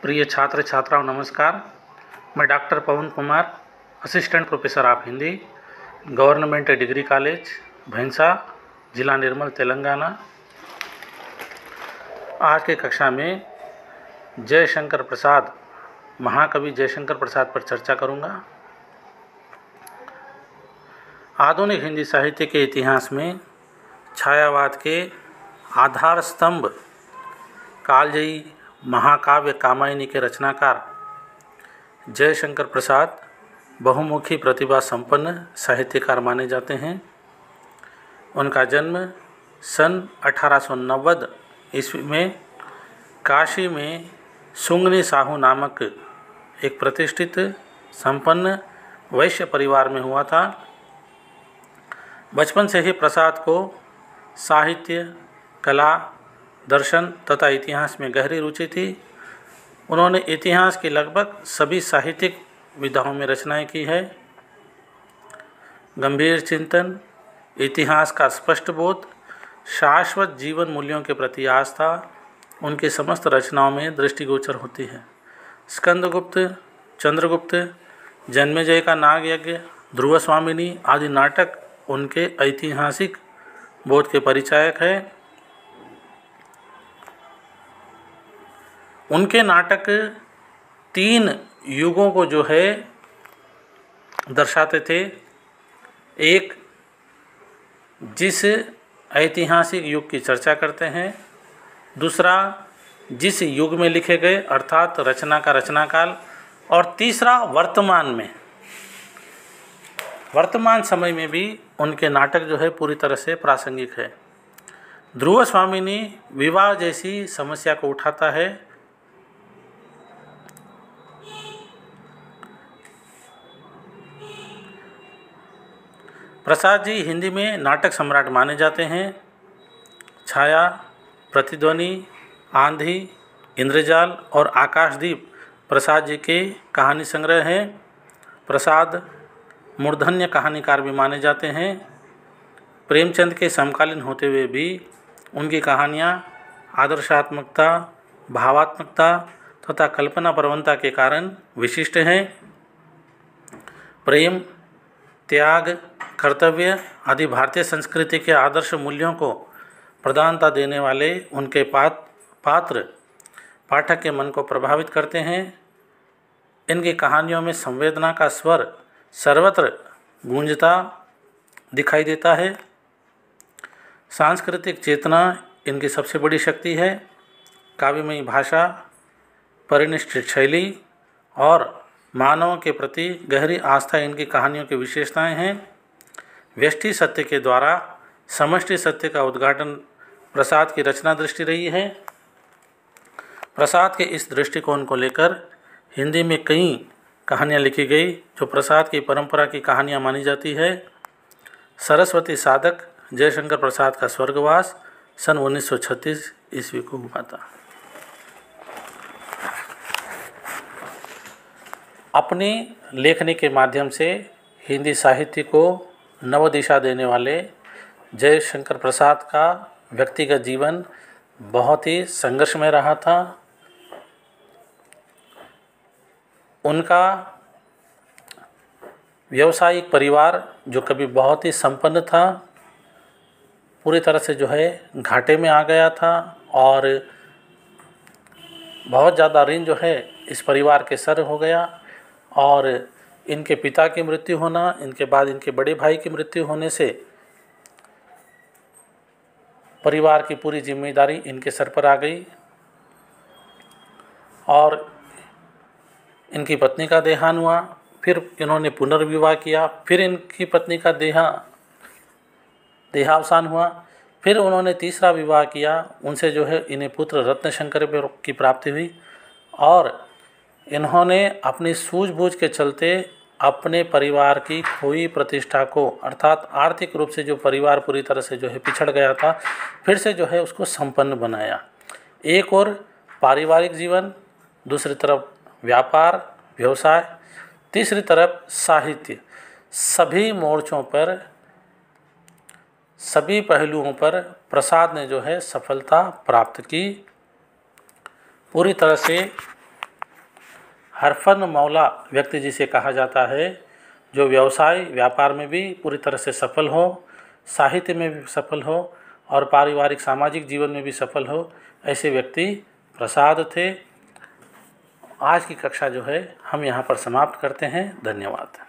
प्रिय छात्र छात्राओं नमस्कार। मैं doctor Pawan Kumar, assistant professor of Hindi, government degree college भैंसा, जिला निर्मल, तेलंगाना। आज की कक्षा में जयशंकर प्रसाद, महाकवि जयशंकर प्रसाद पर चर्चा करूंगा। आधुनिक हिंदी साहित्य के इतिहास में छायावाद के आधार स्तंभ कालजयी महाकाव्य कामायनी के रचनाकार जयशंकर प्रसाद बहुमुखी प्रतिभा संपन्न साहित्यकार माने जाते हैं। उनका जन्म सन 1890 ईस्वी में काशी में सुंगनी साहू नामक एक प्रतिष्ठित संपन्न वैश्य परिवार में हुआ था। बचपन से ही प्रसाद को साहित्य, कला, दर्शन तथा इतिहास में गहरी रुचि थी। उन्होंने इतिहास की लगभग सभी साहित्यिक विधाओं में रचनाएं की है। गंभीर चिंतन, इतिहास का स्पष्ट बोध, शाश्वत जीवन मूल्यों के प्रति आस्था उनकी समस्त रचनाओं में दृष्टिगोचर होती है। स्कंदगुप्त, चंद्रगुप्त, जन्मेजय का नाग यज्ञ, ध्रुव स्वामिनी आदि नाटक उनके ऐतिहासिक बोध के परिचायक है। उनके नाटक 3 युगों को जो है दर्शाते थे। एक, जिस ऐतिहासिक युग की चर्चा करते हैं। दूसरा, जिस युग में लिखे गए अर्थात रचना का रचनाकाल। और तीसरा, वर्तमान समय में भी उनके नाटक जो है पूरी तरह से प्रासंगिक है। ध्रुव स्वामिनी विवाह जैसी समस्या को उठाता है। प्रसाद जी हिंदी में नाटक सम्राट माने जाते हैं। छाया, प्रतिध्वनि, आंधी, इंद्रजाल और आकाशदीप प्रसाद जी के कहानी संग्रह हैं। प्रसाद मूर्धन्य कहानीकार भी माने जाते हैं। प्रेमचंद के समकालीन होते हुए भी उनकी कहानियाँ आदर्शात्मकता, भावात्मकता तथा कल्पना प्रवणता के कारण विशिष्ट हैं। प्रेम, त्याग, कर्तव्य आदि भारतीय संस्कृति के आदर्श मूल्यों को प्रधानता देने वाले उनके पात्र पाठक के मन को प्रभावित करते हैं। इनकी कहानियों में संवेदना का स्वर सर्वत्र गूंजता दिखाई देता है। सांस्कृतिक चेतना इनकी सबसे बड़ी शक्ति है। काव्यमयी भाषा, परिनिष्ठित शैली और मानवों के प्रति गहरी आस्था इनकी कहानियों की विशेषताएं हैं। व्यष्टि सत्य के द्वारा समष्टि सत्य का उद्घाटन प्रसाद की रचना दृष्टि रही है। प्रसाद के इस दृष्टिकोण को लेकर हिंदी में कई कहानियाँ लिखी गई जो प्रसाद की परंपरा की कहानियाँ मानी जाती है। सरस्वती साधक जयशंकर प्रसाद का स्वर्गवास सन 1936 ईस्वी को हुआ था। अपनी लेखनी के माध्यम से हिंदी साहित्य को नव दिशा देने वाले जयशंकर प्रसाद का व्यक्तिगत जीवन बहुत ही संघर्षमय रहा था। उनका व्यावसायिक परिवार जो कभी बहुत ही संपन्न था, पूरी तरह से जो है घाटे में आ गया था और बहुत ज़्यादा ऋण जो है इस परिवार के सर हो गया। और इनके पिता की मृत्यु होना, इनके बाद इनके बड़े भाई की मृत्यु होने से परिवार की पूरी जिम्मेदारी इनके सर पर आ गई और इनकी पत्नी का देहांत हुआ। फिर इन्होंने पुनर्विवाह किया। फिर इनकी पत्नी का देहावसान हुआ। फिर उन्होंने तीसरा विवाह किया। उनसे जो है इन्हें पुत्र रत्नशंकर की प्राप्ति हुई और इन्होंने अपनी सूझबूझ के चलते अपने परिवार की खोई प्रतिष्ठा को, अर्थात आर्थिक रूप से जो परिवार पूरी तरह से जो है पिछड़ गया था, फिर से जो है उसको संपन्न बनाया। एक और पारिवारिक जीवन, दूसरी तरफ व्यापार व्यवसाय, तीसरी तरफ साहित्य, सभी मोर्चों पर, सभी पहलुओं पर प्रसाद ने जो है सफलता प्राप्त की। पूरी तरह से हरफन मौला व्यक्ति जिसे कहा जाता है, जो व्यवसाय व्यापार में भी पूरी तरह से सफल हो, साहित्य में भी सफल हो और पारिवारिक सामाजिक जीवन में भी सफल हो, ऐसे व्यक्ति प्रसाद थे। आज की कक्षा जो है हम यहाँ पर समाप्त करते हैं। धन्यवाद।